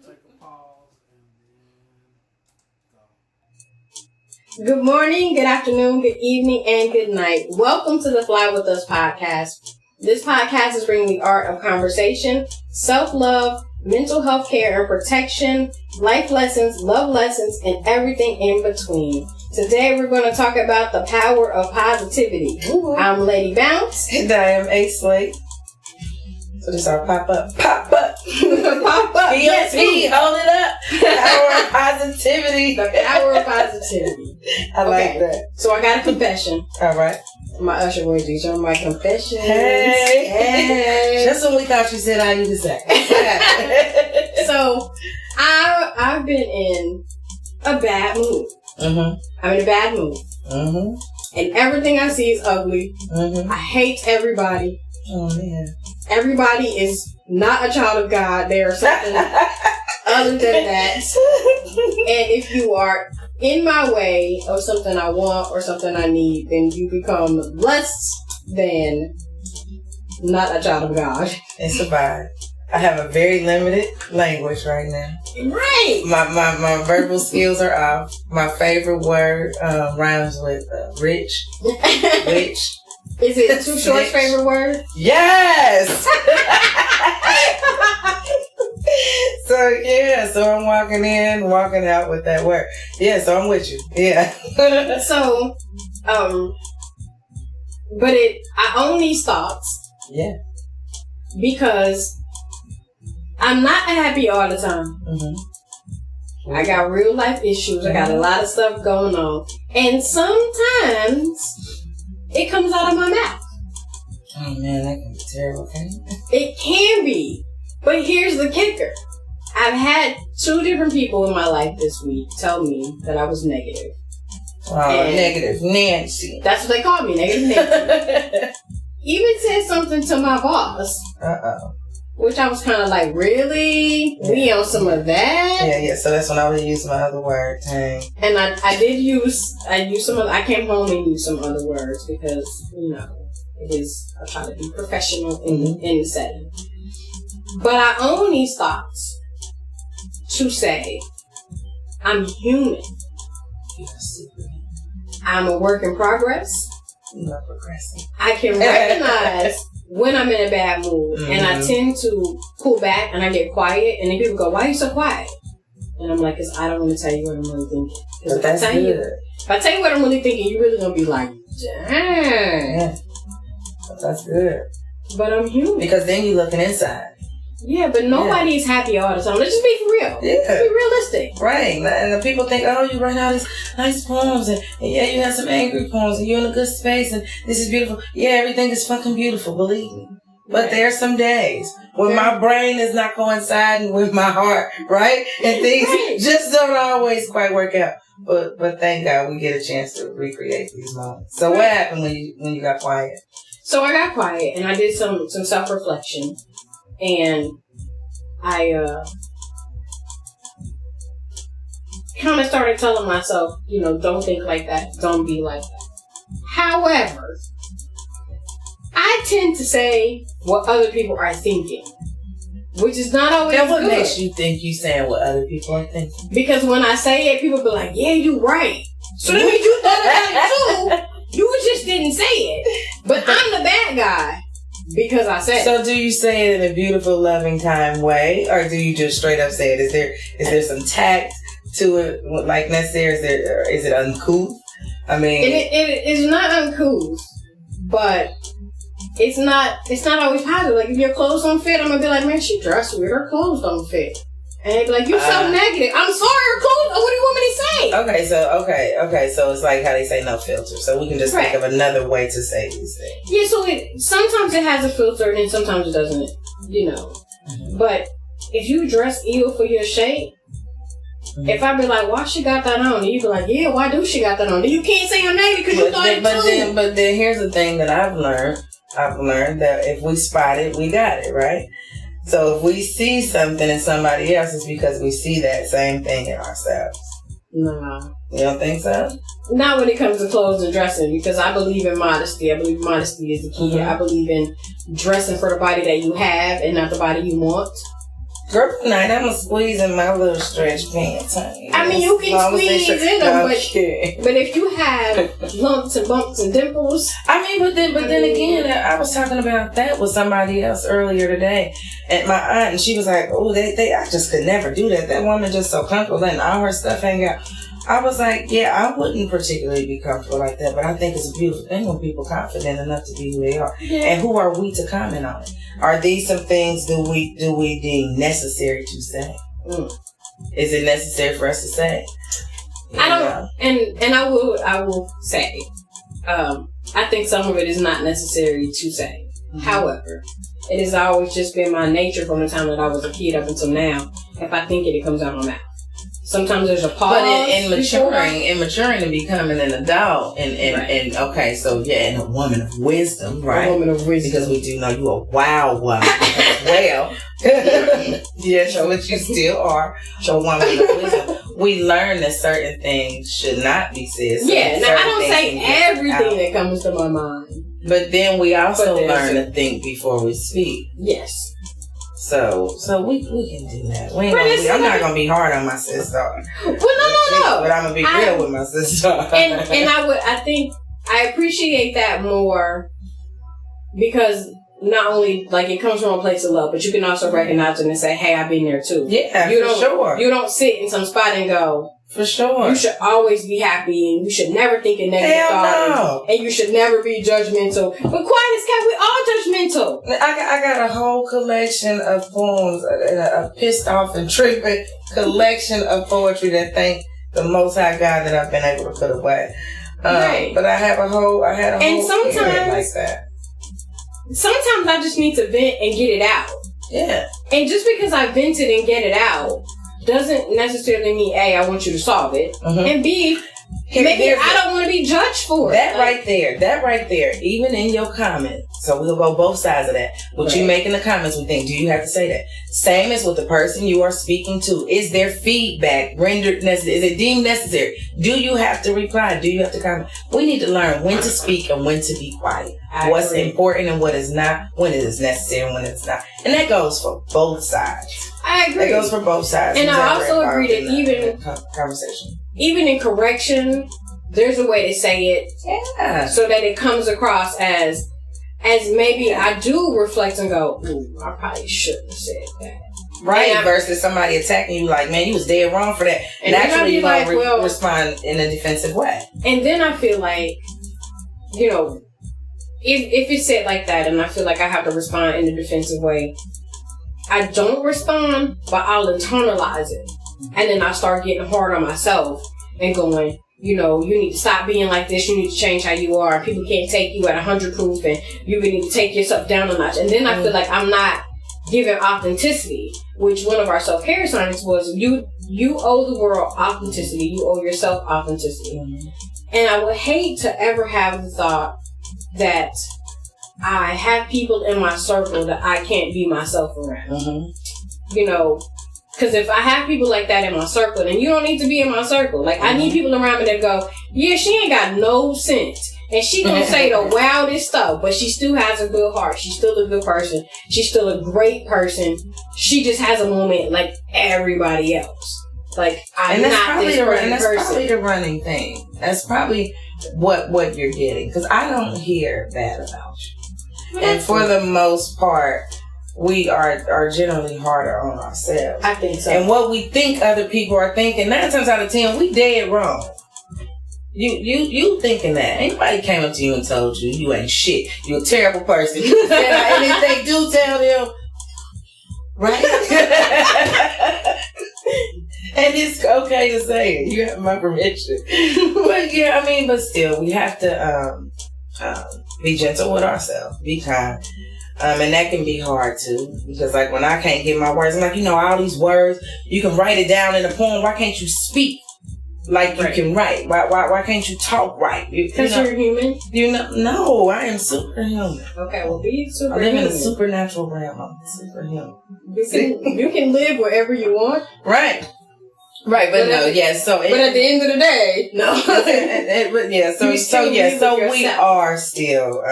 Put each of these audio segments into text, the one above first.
take a pause and then go. Good morning, good afternoon, good evening, and good night. Welcome to the Fly With Us podcast. This podcast is bringing the art of conversation, self-love, mental health care and protection, life lessons, love lessons, and everything in between. Today we're going to talk about the power of positivity. Ooh. I'm Lady Bounce. And I am A Slate. So this is our pop-up. Pop-up. Pop-up. Yes, hold it up. Power of positivity. The power of positivity. I like that. So I got a confession. All right. My usher voice, these are my confessions. Hey. Just when we thought you said all you could say. So, I've been in a bad mood. Mm-hmm. I'm in a bad mood. Mm-hmm. And everything I see is ugly. Mm-hmm. I hate everybody. Oh, man. Everybody is not a child of God. They are something other than that. And if you are in my way of something I want or something I need, then you become less than not a child of God. It's a vibe. I have a very limited language right now. Right. My verbal skills are off. My favorite word rhymes with rich, witch. Is it Too Short's favorite word? Yes! So I'm walking out with that word. Yeah, so I'm with you. Yeah. So, but I own these thoughts. Yeah. Because I'm not happy all the time. Mm-hmm. I got real life issues. I got a lot of stuff going on. And sometimes it comes out of my mouth. Oh man, that can be terrible, can't it? It can be. But here's the kicker. I've had 2 different people in my life this week tell me that I was negative. Oh, negative Nancy. That's what they call me, negative Nancy. Even said something to my boss. Uh-oh. Which I was kind of like, really? Yeah. We on some of that? Yeah. So that's when I would use my other word. Dang. And I used some other, I came home and used some other words because, I try to be professional in the setting. But I own these thoughts to say, I'm human. I'm a work in progress. You're not progressing. I can recognize when I'm in a bad mood, and I tend to pull back and I get quiet, and then people go, "Why are you so quiet?" And I'm like, "Cause I don't want to tell you what I'm really thinking. Because if I tell you what I'm really thinking, you're really gonna be like, dang." Yeah. That's good. But I'm human. Because then you're looking inside. Yeah, but nobody is happy all the time. Let's just be for real. Yeah. Let's be realistic. Right. And the people think, oh, you write all these nice poems, and yeah, you have some angry poems, and you're in a good space, and this is beautiful. Yeah, everything is fucking beautiful, believe me. But there are some days when my brain is not coinciding with my heart, right? And things just don't always quite work out. But thank God we get a chance to recreate these moments. So what happened when you got quiet? So I got quiet, and I did some self-reflection. And I kind of started telling myself, don't think like that. Don't be like that. However, I tend to say what other people are thinking, which is not always good. What makes you think you saying what other people are thinking? Because when I say it, people be like, yeah, you right. So that means you thought about it too. You just didn't say it. But I'm the bad guy. Because I said. So do you say it in a beautiful, loving, kind way, or do you just straight up say it? Is there some tact to it, like necessary? Is it uncouth? I mean, it is not uncouth, but it's not always positive. Like if your clothes don't fit, I'm gonna be like, man, she dressed weird. Her clothes don't fit. And they'd be like, you so negative. I'm sorry, her clothes. What do you want me to say? Okay. So it's like how they say no filter. So we can just think of another way to say these things. Yeah. So sometimes it has a filter, and sometimes it doesn't. Mm-hmm. But if you dress ill for your shape, if I be like, why she got that on? And you be like, yeah, why do she got that on? You can't say I'm negative because you thought it too. But then here's the thing that I've learned. I've learned that if we spot it, we got it, right? So if we see something in somebody else, it's because we see that same thing in ourselves. No. You don't think so? Not when it comes to clothes and dressing, because I believe in modesty. I believe modesty is the key. Mm-hmm. I believe in dressing for the body that you have and not the body you want. Girl, tonight I'm squeezing my little stretch pants, honey. I mean, you can squeeze in them, but if you have lumps and bumps and dimples, I mean, but then again, I was talking about that with somebody else earlier today, and my aunt, and she was like, "Oh, I just could never do that. That woman just so comfortable letting all her stuff hang out." I was like, yeah, I wouldn't particularly be comfortable like that, but I think it's a beautiful thing when people are confident enough to be who they are. Yeah. And who are we to comment on it? Are these some things do we deem necessary to say? Is it necessary for us to say? I don't, and I will say, I think some of it is not necessary to say. Mm-hmm. However, it has always just been my nature from the time that I was a kid up until now. If I think it comes out of my mouth. Sometimes there's a pause. But in maturing and becoming an adult, and okay, so yeah, and a woman of wisdom, right? A woman of wisdom. Because we do know you a wild woman as well. Yeah, so what you still are, a woman of wisdom. We learn that certain things should not be said. So yeah, now I don't say everything that comes to my mind. But then we also learn to think before we speak. Yes. So we can do that. I'm not gonna be hard on my sister. Well, no. But I'm gonna be real with my sister. And I think I appreciate that more because not only like it comes from a place of love, but you can also recognize it and say, "Hey, I've been there too." Yeah, for sure. You don't sit in some spot and go, for sure. You should always be happy, and you should never think a negative thought, and you should never be judgmental. But quiet as cat, we all judgmental. I got a whole collection of poems, a pissed off and tripping collection of poetry that thank the Most High God that I've been able to put away. Right. But I had a whole sometimes like that. Sometimes I just need to vent and get it out. Yeah. And just because I vented and get it out doesn't necessarily mean A, I want you to solve it, and B, maybe I don't want to be judged for it. That right there, even in your comment. So we'll go both sides of that. What you make in the comments, we think, do you have to say that? Same as with the person you are speaking to. Is their feedback rendered necessary? Is it deemed necessary? Do you have to reply? Do you have to comment? We need to learn when to speak and when to be quiet. What's important and what is not, when it is necessary and when it's not. And that goes for both sides. I agree. That goes for both sides. And I also agree that even in correction, there's a way to say it so that it comes across as maybe I do reflect and go, ooh, I probably shouldn't have said that. Right, versus somebody attacking you like, man, you was dead wrong for that. And naturally you might respond in a defensive way. And then I feel like, you know, if it's said like that and I feel like I have to respond in a defensive way, I don't respond, but I'll internalize it. And then I start getting hard on myself and going, you know, you need to stop being like this. You need to change how you are. People can't take you at 100 proof and you need to take yourself down a notch. And then I feel like I'm not giving authenticity, which one of our self-care assignments was you owe the world authenticity. You owe yourself authenticity. And I would hate to ever have the thought that I have people in my circle that I can't be myself around. You know, because if I have people like that in my circle, then you don't need to be in my circle. Like, I need people around me that go, yeah, she ain't got no sense. And she gonna say the wildest stuff, but she still has a good heart. She's still a good person. She's still a great person. She just has a moment like everybody else. Like, I'm not this person. That's probably the running thing. That's probably what you're getting. Because I don't hear bad about you. And for the most part, we are generally harder on ourselves. I think so. And what we think other people are thinking, 9 times out of 10, we dead wrong. You thinking that. Anybody came up to you and told you you ain't shit. You a terrible person. You said and if they do tell them, right? And it's okay to say it. You have my permission. But yeah, I mean, but still, we have to be gentle with ourselves. Be kind. And that can be hard too. Because like when I can't get my words, I'm like, you know, all these words, you can write it down in a poem. Why can't you speak like you can write? Why can't you talk right? Because you're human? You know, no, I am superhuman. Okay, well, be superhuman. I live in a supernatural realm. I'm superhuman. You can live wherever you want. Right, but no, yeah. So, but at the end of the day, no. But yeah, so we are still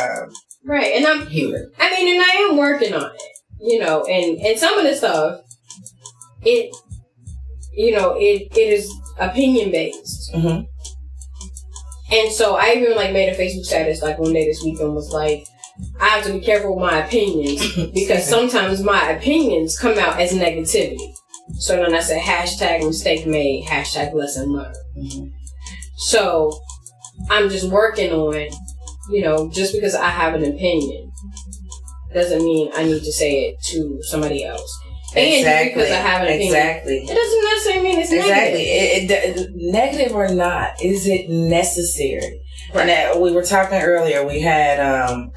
right, and I'm human. I mean, and I am working on it, you know, and some of the stuff it is opinion based. Mm-hmm. And so I even like made a Facebook status like one day this weekend was like, I have to be careful with my opinions because sometimes my opinions come out as negativity. So then I said hashtag mistake made, hashtag lesson learned. Mm-hmm. So I'm just working on, just because I have an opinion doesn't mean I need to say it to somebody else. And just because I have an opinion, it doesn't necessarily mean it's negative. Negative or not, is it necessary? Right. And that, we were talking earlier, we had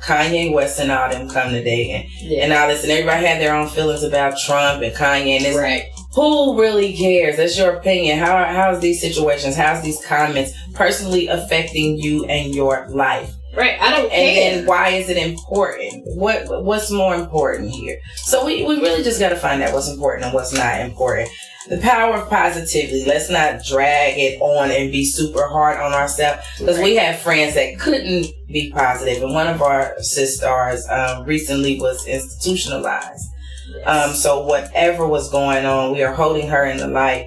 Kanye West and all them come today and all this, and everybody had their own feelings about Trump and Kanye and this. Right. Who really cares? That's your opinion. How's these situations, how's these comments personally affecting you and your life? Right, I don't care. And then why is it important? What's more important here? So we really just got to find out what's important and what's not important. The power of positivity. Let's not drag it on and be super hard on ourselves, because we have friends that couldn't be positive, and one of our sisters recently was institutionalized. Yes. So whatever was going on, we are holding her in the light.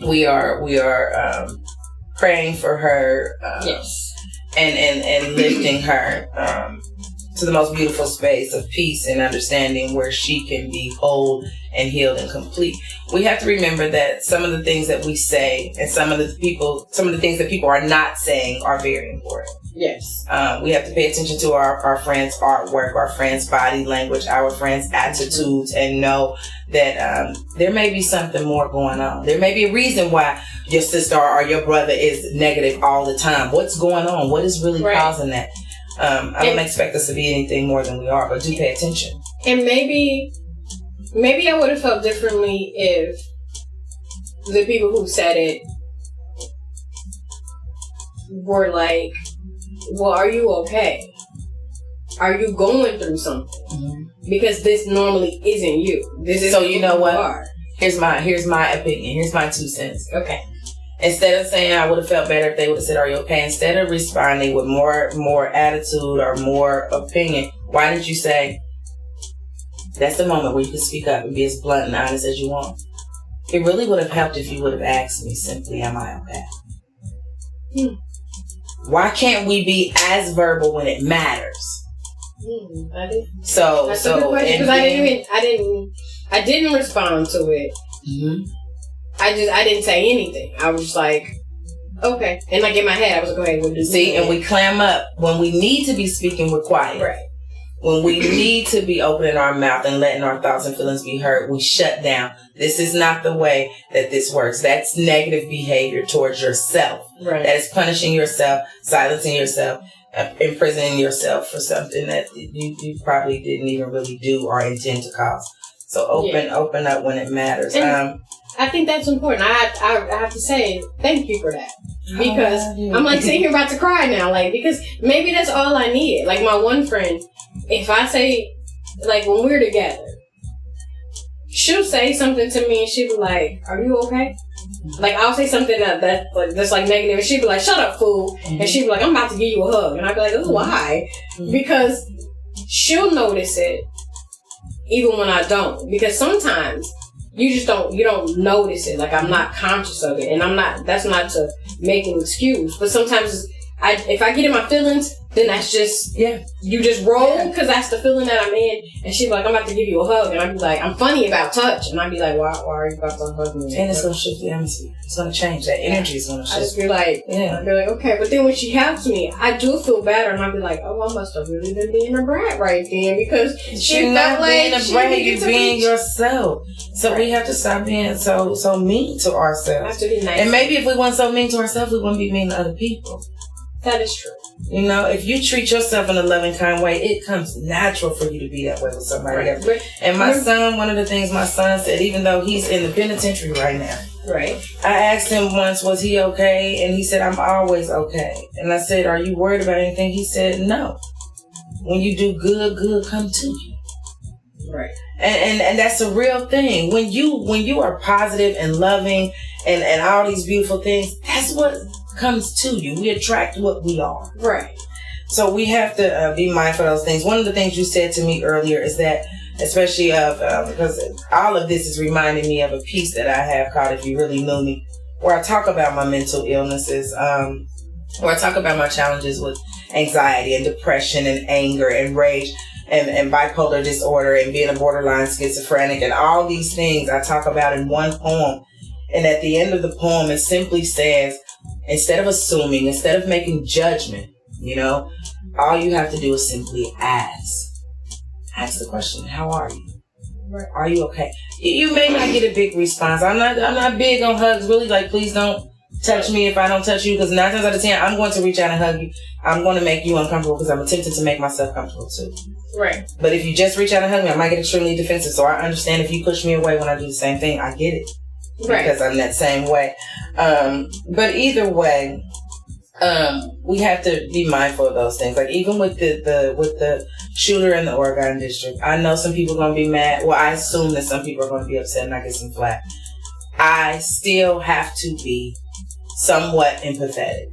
We are praying for her. Yes. And lifting her to the most beautiful space of peace and understanding where she can be whole and healed and complete. We have to remember that some of the things that we say and some of the things that people are not saying are very important. Yes. We have to pay attention to our friends' artwork, our friends' body language, our friends' attitudes, and know that there may be something more going on. There may be a reason why your sister or your brother is negative all the time. What's going on? What is really causing that? I don't expect us to be anything more than we are, but do pay attention. And maybe I would have felt differently if the people who said it were like, well, are you okay? Are you going through something? Mm-hmm. Because this normally isn't you. This is so you know what? Here's my opinion. Here's my 2 cents. Okay. Instead of saying I would have felt better if they would have said, are you okay? Instead of responding with more attitude or more opinion, why did you say, that's the moment where you can speak up and be as blunt and honest as you want? It really would have helped if you would have asked me simply, am I okay? Why can't we be as verbal when it matters? That's a good question, because I didn't respond to it. Mm-hmm. I didn't say anything. I was just like, okay. And like in my head, I was like, okay, we'll do. See, and we clam up when we need to be speaking. We're quiet. Right. When we need to be opening our mouth and letting our thoughts and feelings be heard, we shut down. This is not the way that this works. That's negative behavior towards yourself. Right. That is punishing yourself, silencing yourself, imprisoning yourself for something that you probably didn't even really do or intend to cause. So open up when it matters. I think that's important. I have to say thank you for that, because I'm like sitting here about to cry now, like, because maybe that's all I needed. Like my one friend, if I say, like when we're together, she'll say something to me and she'll be like, "Are you okay?" Like I'll say something that's like negative, and she'll be like, "Shut up, fool," and she'll be like, "I'm about to give you a hug," and I'll be like, "Oh, why?" Because she'll notice it even when I don't, because sometimes you don't notice it. Like I'm not conscious of it, and that's not to make an excuse, but sometimes if I get in my feelings, then that's just, you just roll, because that's the feeling that I'm in. And she'd be like, I'm about to give you a hug. And I'd be like, I'm funny about touch. And I'd be like, why are you about to hug me? And it's going to shift the atmosphere. It's going to change. That energy is going to shift. I just be like, I'd be like, okay. But then when she hugs me, I do feel better. And I'd be like, oh, I must have really been being a brat right then, because she felt like being a brat, you're being yourself. So we have to stop being so mean to ourselves. Have to be nice. And maybe if we weren't so mean to ourselves, we wouldn't be mean to other people. That is true. You know, if you treat yourself in a loving, kind way, it comes natural for you to be that way with somebody else. And my son, one of the things my son said, even though he's in the penitentiary right now, I asked him once, was he okay? And he said, I'm always okay. And I said, are you worried about anything? He said, no. When you do good, good come to you. Right. And that's a real thing. When you are positive and loving and all these beautiful things, that's what comes to you. We attract what we are. Right. So we have to be mindful of those things. One of the things you said to me earlier is that especially because all of this is reminding me of a piece that I have called If You Really Knew Me, where I talk about my mental illnesses, where I talk about my challenges with anxiety and depression and anger and rage and bipolar disorder and being a borderline schizophrenic and all these things I talk about in one poem. And at the end of the poem, it simply says, instead of assuming, instead of making judgment, all you have to do is simply ask. Ask the question, how are you? Right. Are you okay? You may not get a big response. I'm not big on hugs, really. Like, please don't touch me if I don't touch you, because 9 times out of 10, I'm going to reach out and hug you. I'm going to make you uncomfortable because I'm attempting to make myself comfortable too. Right. But if you just reach out and hug me, I might get extremely defensive. So I understand if you push me away when I do the same thing. I get it. Right. Because I'm that same way. But either way, we have to be mindful of those things. Like even with the shooter in the Oregon district, I know some people are going to be mad. Well, I assume that some people are going to be upset and I get some flack. I still have to be somewhat empathetic.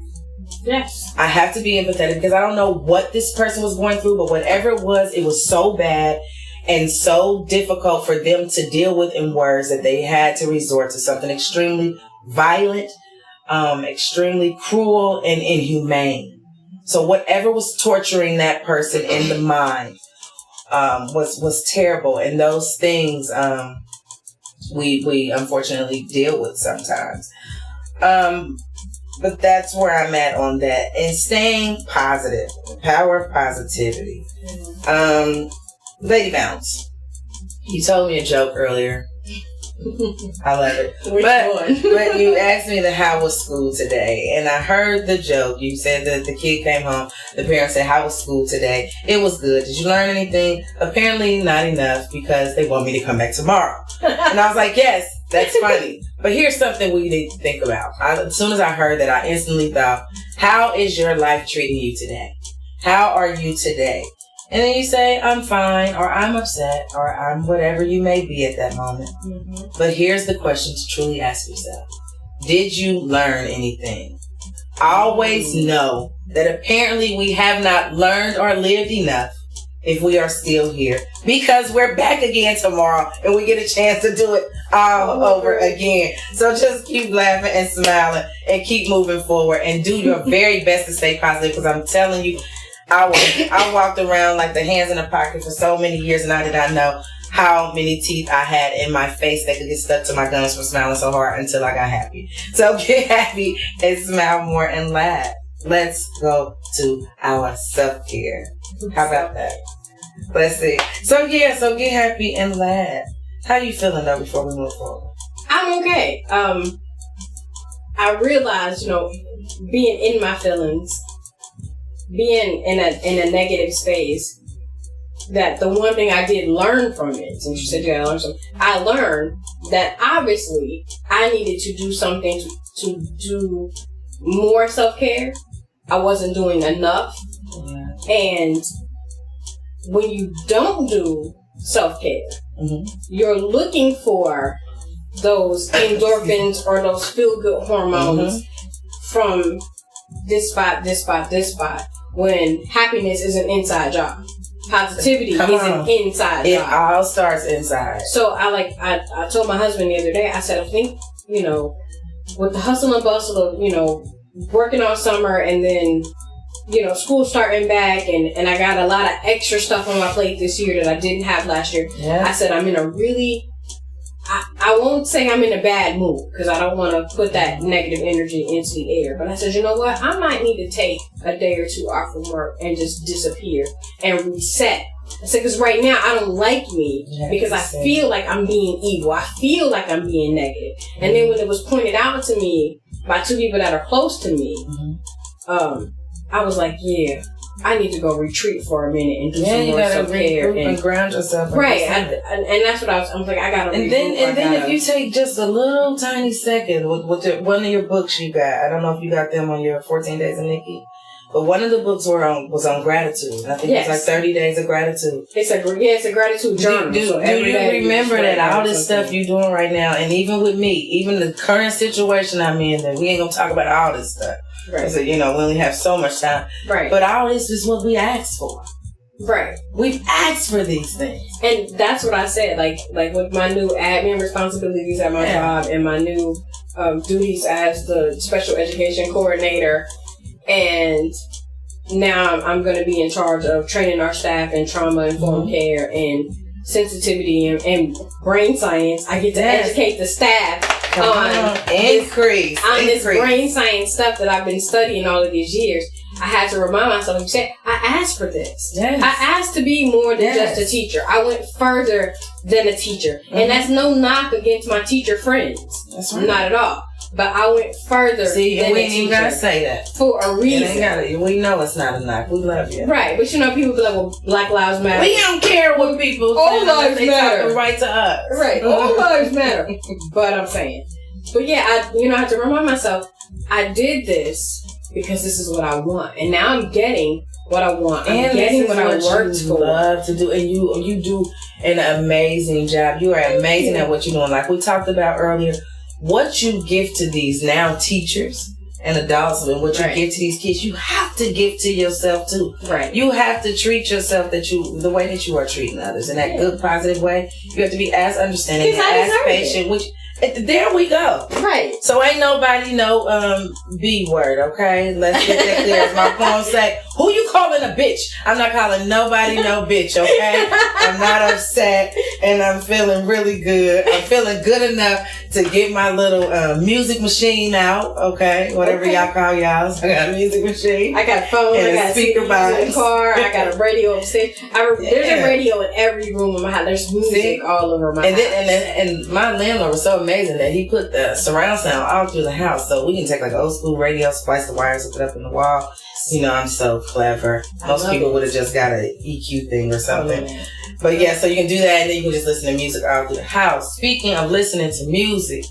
Yes. I have to be empathetic because I don't know what this person was going through, but whatever it was so bad and so difficult for them to deal with in words that they had to resort to something extremely violent, extremely cruel and inhumane. So whatever was torturing that person in the mind was terrible. And those things we unfortunately deal with sometimes. But that's where I'm at on that. And staying positive. The power of positivity. Lady Bounce, you told me a joke earlier. I love it. Which one? But you asked me how was school today, and I heard the joke. You said that the kid came home, the parents said, how was school today? It was good. Did you learn anything? Apparently not enough because they want me to come back tomorrow. And I was like, yes, that's funny. But here's something we need to think about. As soon as I heard that, I instantly thought, how is your life treating you today? How are you today? And then you say, I'm fine, or I'm upset, or I'm whatever you may be at that moment. Mm-hmm. But here's the question to truly ask yourself. Did you learn anything? Always know that apparently we have not learned or lived enough if we are still here. Because we're back again tomorrow and we get a chance to do it all over again. So just keep laughing and smiling and keep moving forward and do your very best to stay positive, because I'm telling you, I walked around like the hands in a pocket for so many years, and I did not know how many teeth I had in my face that could get stuck to my gums from smiling so hard until I got happy. So get happy and smile more and laugh. Let's go to our self-care. How about that? Let's see. So get happy and laugh. How you feeling though before we move forward? I'm okay. I realized, being in my feelings, being in a negative space, that the one thing I did learn from it, since you said you gotta learn something, I learned that obviously I needed to do something to do more self-care. I wasn't doing enough. Yeah. And when you don't do self-care, you're looking for those endorphins or those feel-good hormones from this spot, when happiness is an inside job. Positivity is an inside job. It all starts inside. So I told my husband the other day, I said, I think, with the hustle and bustle of, working all summer and then, school starting back and I got a lot of extra stuff on my plate this year that I didn't have last year. Yeah. I said, I'm in a really, I won't say I'm in a bad mood because I don't want to put that negative energy into the air. But I said, you know what? I might need to take a day or two off from work and just disappear and reset. I said, because right now I don't like me because I feel like I'm being evil. I feel like I'm being negative. And then when it was pointed out to me by two people that are close to me, I was like, yeah, I need to go retreat for a minute and do some more self-care and ground yourself. Right, and that's what I'm like. I gotta. And then if you take just a little tiny second with one of your books you got, I don't know if you got them on your 14 Days of Nikki, but one of the books was on gratitude. I think it's like 30 Days of Gratitude. It's a gratitude journal. Do you remember that all this stuff you're doing right now, and even with me, even the current situation I'm in, that we ain't gonna talk about all this stuff. Right. So, we only have so much time. Right. But all this is what we asked for. Right. We've asked for these things. And that's what I said. Like with my new admin responsibilities at my job and my new duties as the special education coordinator, and now I'm going to be in charge of training our staff in trauma-informed care and sensitivity and brain science. I get to educate the staff on this brain science stuff that I've been studying all of these years. I had to remind myself, like you said, I asked for this. Yes. I asked to be more than just a teacher. I went further than a teacher. And that's no knock against my teacher friends. That's right. Not at all. But I went further than we a ain't teacher. even gotta say that. For a reason. We know it's not a knock. We love you. Right. But people be like, well, Black Lives Matter. We don't care what people all lives matter. Talking right to us. Right. All lives matter. But I'm saying. But yeah, I have to remind myself, I did this because this is what I want, and now I'm getting what I want. I'm getting what I worked for. Love to do, and you do an amazing job. You are amazing at what you're doing. Like we talked about earlier, what you give to these now teachers and adults, and what you give to these kids, you have to give to yourself too. Right. You have to treat yourself the way that you are treating others in that good, positive way. You have to be as understanding and as patient. Which there we go. Right. So ain't nobody no B word, okay? Let's get that clear. As my phone say, who you calling a bitch? I'm not calling nobody no bitch, okay? I'm not upset, and I'm feeling really good. I'm feeling good enough to get my little music machine out, okay? Whatever y'all call y'all. So I got a music machine. I got a phone. And I got a speaker box in the car. I got a radio upstairs. There's a radio in every room in my house. There's music all over my house. And my landlord was so amazing that he put the surround sound all through the house, so we can take like an old school radio, splice the wires, hook it up in the wall. You know, I'm so clever. Most people would have just got an EQ thing or something. But yeah, so you can do that, and then you can just listen to music all through the house. Speaking of listening to music,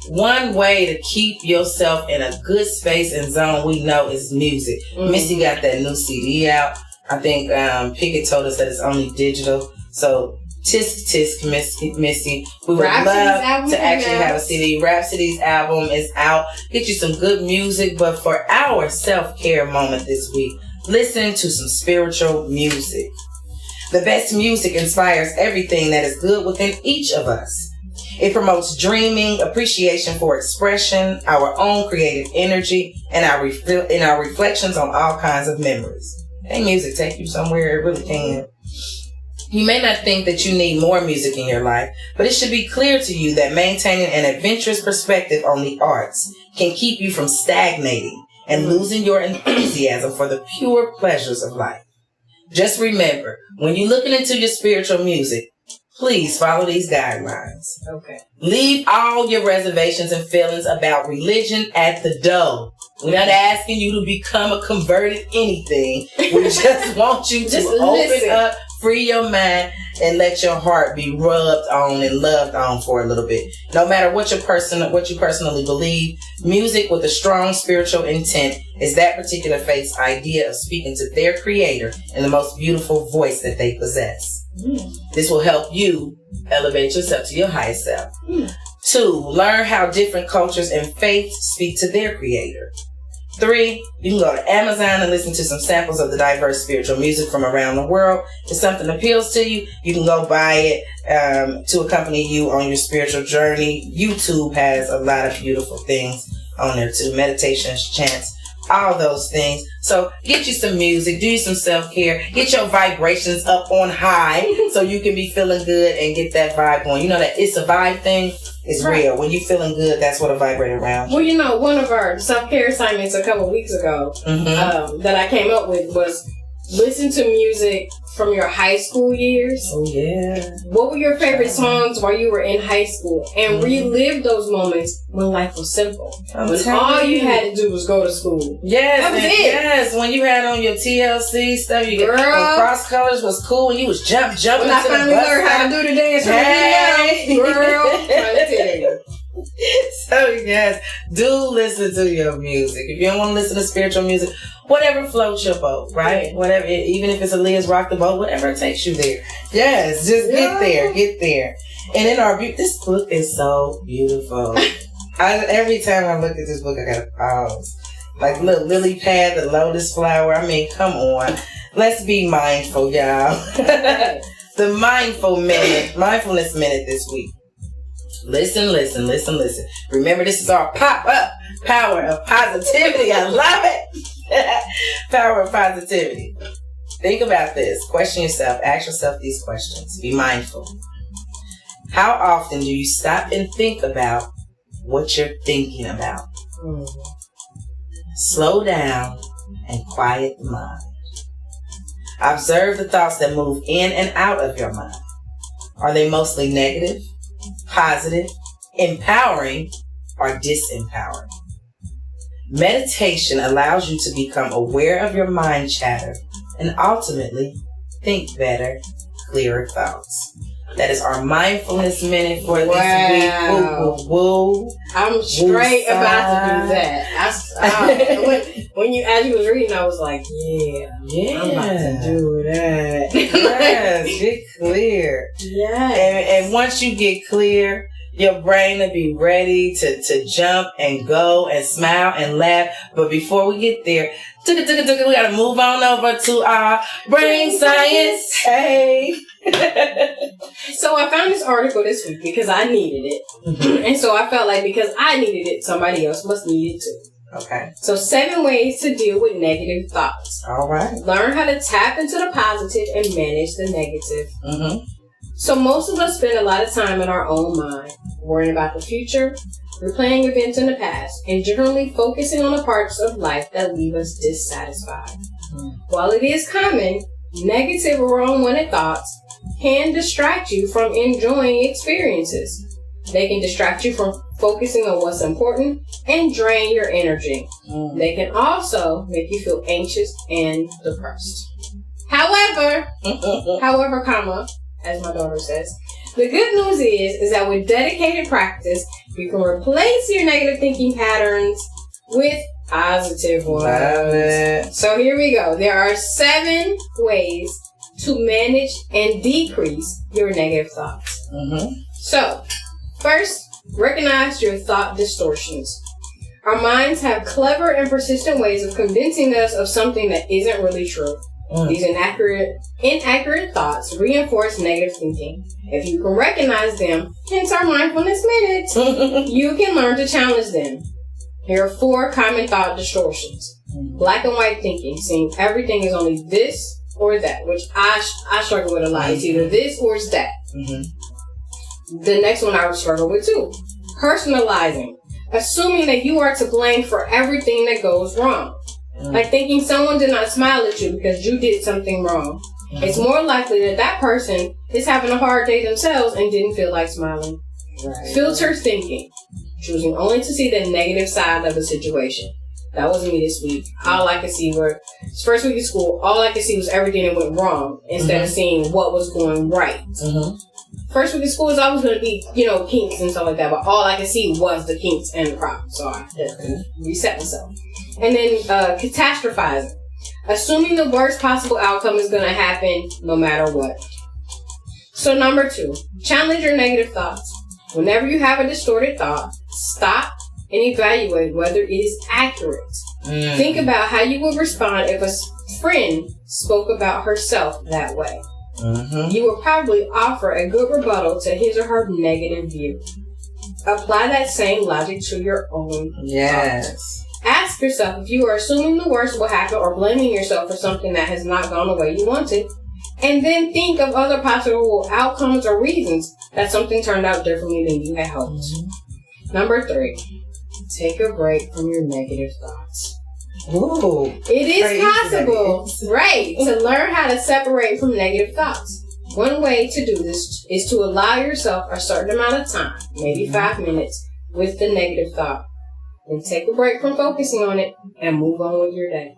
one way to keep yourself in a good space and zone we know is music. Missy got that new CD out. I think Pickett told us that it's only digital. So tisk Missy. We would love to actually have a CD. Rhapsody's album is out. Get you some good music. But for our self-care moment this week, listen to some spiritual music. The best music inspires everything that is good within each of us. It promotes dreaming, appreciation for expression, our own creative energy, and our reflections on all kinds of memories. Hey, music take you somewhere. It really can. You may not think that you need more music in your life, but it should be clear to you that maintaining an adventurous perspective on the arts can keep you from stagnating and losing your enthusiasm for the pure pleasures of life. Just remember, when you're looking into your spiritual music, please follow these guidelines. Okay. Leave all your reservations and feelings about religion at the door. We're not asking you to become a converted anything. We just want you to open up, free your mind, and let your heart be rubbed on and loved on for a little bit. No matter what you personally believe, music with a strong spiritual intent is that particular faith's idea of speaking to their creator in the most beautiful voice that they possess. This will help you elevate yourself to your highest self. 2, learn how different cultures and faiths speak to their creator. 3, you can go to Amazon and listen to some samples of the diverse spiritual music from around the world. If something appeals to you, you can go buy it to accompany you on your spiritual journey. YouTube has a lot of beautiful things on there too. Meditations, chants, all those things. So get you some music, do you some self-care, get your vibrations up on high so you can be feeling good and get that vibe going. You know that it's a vibe thing. It's real. When you feeling good, that's what a vibrator around. Well, you know, one of our self-care assignments a couple of weeks ago that I came up with was listen to music from your high school years. Oh, yeah. What were your favorite songs while you were in high school? And relive those moments when life was simple. When all you had to do was go to school. Yes. That was it. Yes. When you had on your TLC stuff, you get cross colors was cool, and you was jumping when I finally learned how to do the dance. Hey. Girl, I'm trying to tell you. So yes, do listen to your music. If you don't want to listen to spiritual music, whatever floats your boat, right? Yeah. Whatever, even if it's a Liz Rock the Boat, whatever takes you there. Yes, just get there. And in this book is so beautiful. Every time I look at this book, I gotta pause. Like little lily pad, the lotus flower. I mean, come on. Let's be mindful, y'all. The mindfulness minute this week. Listen. Remember, this is our pop-up power of positivity. I love it. Power of positivity. Think about this. Question yourself. Ask yourself these questions. Be mindful. How often do you stop and think about what you're thinking about? Slow down and quiet the mind. Observe the thoughts that move in and out of your mind. Are they mostly negative, positive, empowering, or disempowering? Meditation allows you to become aware of your mind chatter and ultimately think better, clearer thoughts. That is our mindfulness minute for this week. Woo. I'm straight about to do that. When you was reading, I was like, yeah, I'm about to do that. Yes, get clear. Yeah. And once you get clear, your brain will be ready to jump and go and smile and laugh. But before we get there, we got to move on over to our brain science. Hey. So I found this article this week because I needed it. Mm-hmm. And so I felt like because I needed it, somebody else must need it too. Okay. So 7 ways to deal with negative thoughts. All right. Learn how to tap into the positive and manage the negative. Mm-hmm. So most of us spend a lot of time in our own mind, worrying about the future, replaying events in the past, and generally focusing on the parts of life that leave us dissatisfied. Mm-hmm. While it is common, negative or unwanted thoughts can distract you from enjoying experiences. They can distract you from focusing on what's important and drain your energy. Mm. They can also make you feel anxious and depressed. However, as my daughter says, the good news is that with dedicated practice, you can replace your negative thinking patterns with positive ones. Love it. So here we go. There are 7 ways to manage and decrease your negative thoughts. Mm-hmm. So, first, recognize your thought distortions. Our minds have clever and persistent ways of convincing us of something that isn't really true. These inaccurate thoughts reinforce negative thinking. If you can recognize them, hence our mindfulness minute, you can learn to challenge them. Here are 4 common thought distortions. Black and white thinking, seeing everything is only this or that, which I struggle with a lot. It's either this or it's that. Mm-hmm. The next one I would struggle with too. Personalizing, assuming that you are to blame for everything that goes wrong. Like thinking someone did not smile at you because you did something wrong. Mm-hmm. It's more likely that person is having a hard day themselves and didn't feel like smiling. Right. Filter thinking, choosing only to see the negative side of a situation. That wasn't me this week. All I could see first week of school, all I could see was everything that went wrong instead of seeing what was going right. Mm-hmm. First week of school is always going to be, kinks and stuff like that, but all I could see was the kinks and the problems. So I reset myself. And then catastrophizing, assuming the worst possible outcome is going to happen no matter what. So number 2, challenge your negative thoughts. Whenever you have a distorted thought, stop and evaluate whether it is accurate. Think about how you would respond if a friend spoke about herself that way. Mm-hmm. You will probably offer a good rebuttal to his or her negative view. Apply that same logic to your own thoughts. Ask yourself if you are assuming the worst will happen or blaming yourself for something that has not gone the way you wanted. And then think of other possible outcomes or reasons that something turned out differently than you had hoped. Mm-hmm. Number 3, take a break from your negative thoughts. Ooh, it is possible, right, to learn how to separate from negative thoughts. One way to do this is to allow yourself a certain amount of time, maybe 5 minutes, with the negative thought. Then take a break from focusing on it and move on with your day.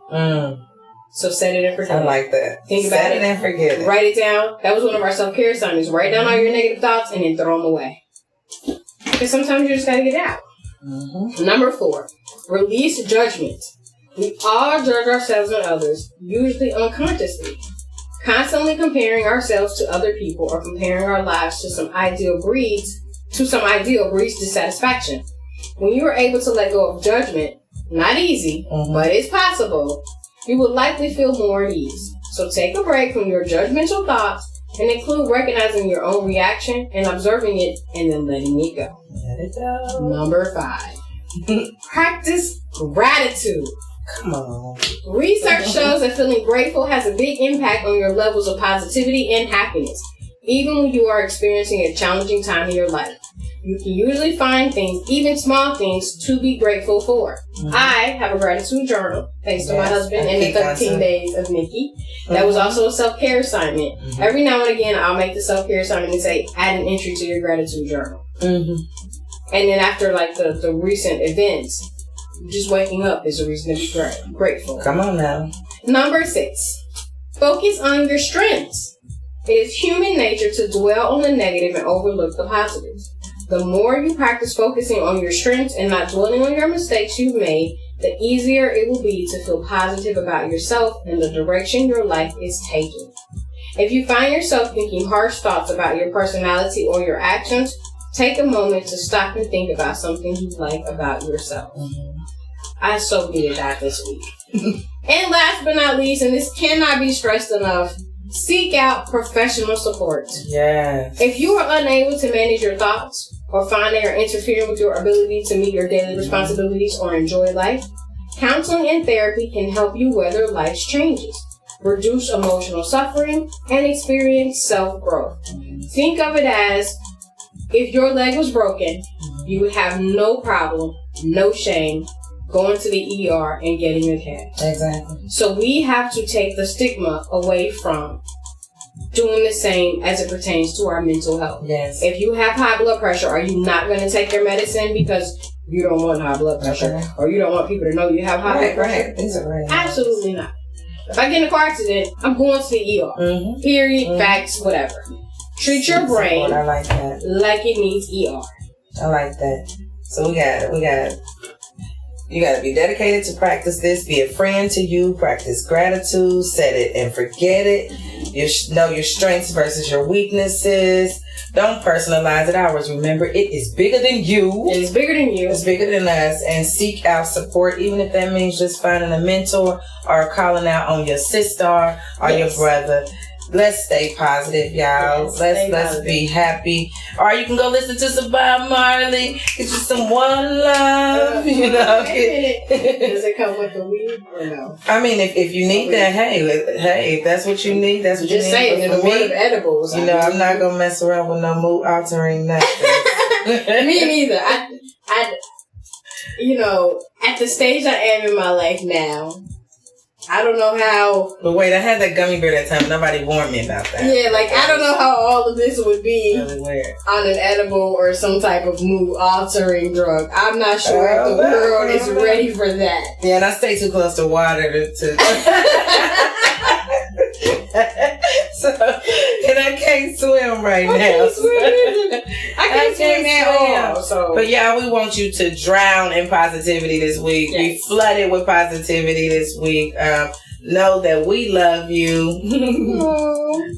So set it and forget it. I like that. Think about it. Set it and forget it. Write it down. That was one of our self-care assignments. Write down all your negative thoughts and then throw them away. Because sometimes you just got to get out. Mm-hmm. Number 4, release judgment. We all judge ourselves and others, usually unconsciously. Constantly comparing ourselves to other people or comparing our lives to some ideal breeds dissatisfaction. When you are able to let go of judgment, not easy, but it's possible, you will likely feel more at ease. So take a break from your judgmental thoughts and include recognizing your own reaction and observing it and then letting it go. Let it go. Number 5. Practice gratitude. Come on. Research shows that feeling grateful has a big impact on your levels of positivity and happiness, even when you are experiencing a challenging time in your life. You can usually find things, even small things, to be grateful for. Mm-hmm. I have a gratitude journal, thanks to my husband, and the 13 days of Nikki. That was also a self-care assignment. Mm-hmm. Every now and again, I'll make the self-care assignment and say, add an entry to your gratitude journal. Mm-hmm. And then after like the recent events, just waking up is a reason to be grateful. Come on now. Number 6, focus on your strengths. It is human nature to dwell on the negative and overlook the positives. The more you practice focusing on your strengths and not dwelling on your mistakes you've made, the easier it will be to feel positive about yourself and the direction your life is taking. If you find yourself thinking harsh thoughts about your personality or your actions, take a moment to stop and think about something you like about yourself. Mm-hmm. I so did that this week. And last but not least, and this cannot be stressed enough, seek out professional support. Yes. If you are unable to manage your thoughts or find they are interfering with your ability to meet your daily responsibilities or enjoy life, counseling and therapy can help you weather life's changes, reduce emotional suffering, and experience self-growth. Think of it as if your leg was broken, you would have no problem, no shame, going to the ER and getting a cast. Exactly. So we have to take the stigma away from doing the same as it pertains to our mental health. Yes. If you have high blood pressure, are you not going to take your medicine because you don't want high blood pressure or you don't want people to know you have high blood pressure? Right. These are right. Absolutely not. If I get in a car accident, I'm going to the ER. Mm-hmm. Period. Mm-hmm. Facts. Whatever. Treat your brain I like that. like it needs ER. I like that. So we got you got to be dedicated to practice this. Be a friend to you. Practice gratitude. Set it and forget it. Know your strengths versus your weaknesses. Don't personalize it. Always remember, it is bigger than you. It is bigger than you. It's bigger than us. And seek out support, even if that means just finding a mentor or calling out on your sister or your brother. Let's stay positive, y'all. Yes, let's be happy. Or you can go listen to some Bob Marley. Get you some One Love. You know. Does it come with the weed or no? I mean, if you need that, hey, if that's what you need, that's what you need. Just saying, in the world of edibles. I'm not gonna mess around with no mood altering nothing. Me neither. I, at the stage I am in my life now, I don't know how. But wait, I had that gummy bear that time. Nobody warned me about that. Yeah, I don't know how all of this would be on an edible or some type of mood altering drug. I'm not sure if the world is ready for that. Yeah, and I stay too close to water to so, and I can't swim right now. I can't swim at all. So. But yeah, we want you to drown in positivity this week. Yes. Be flooded with positivity this week. Know that we love you.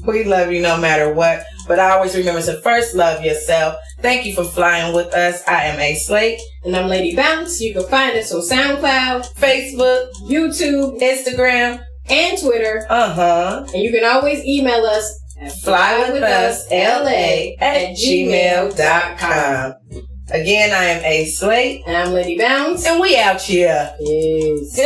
We love you no matter what. But I always remember to first love yourself. Thank you for flying with us. I am A. Slate. And I'm Lady Bounce. You can find us on SoundCloud, Facebook, YouTube, Instagram, and Twitter. And you can always email us at flywithusla@gmail.com. Again, I am A. Slate. And I'm Lady Bounce. And we out here. Peace.